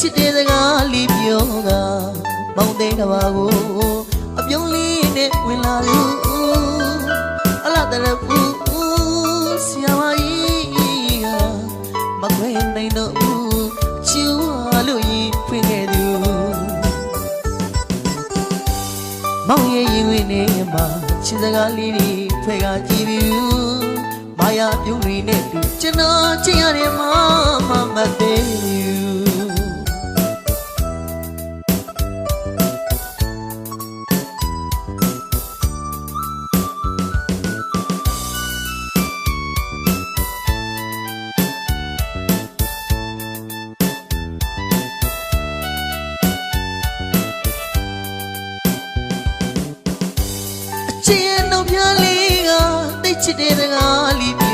ချစ်တဲ့စကားလေးပြောကမောင်တဲ့ကဘာကိုအပြုံးလေးနဲ့ဝင်လာလို့အလားတရဖူဆရာမကြီးကမခွဲနိုင်တော့ဘူးချူလို့ရင်ဖွင့်ခဲ့သူမောင်ရဲ့ရင်ဝင်နေမှာချစ်စကားလေးတွေဖွဲ့ကကြည့်ပြီးမာယာပြုံးတွေနဲ့တူကျွန်တော်ချစ်ရတယ်မမသေးချစ်ရဲ့နှုတ်ပြလေးကတိတ်ချစ်တဲ့စကားလေး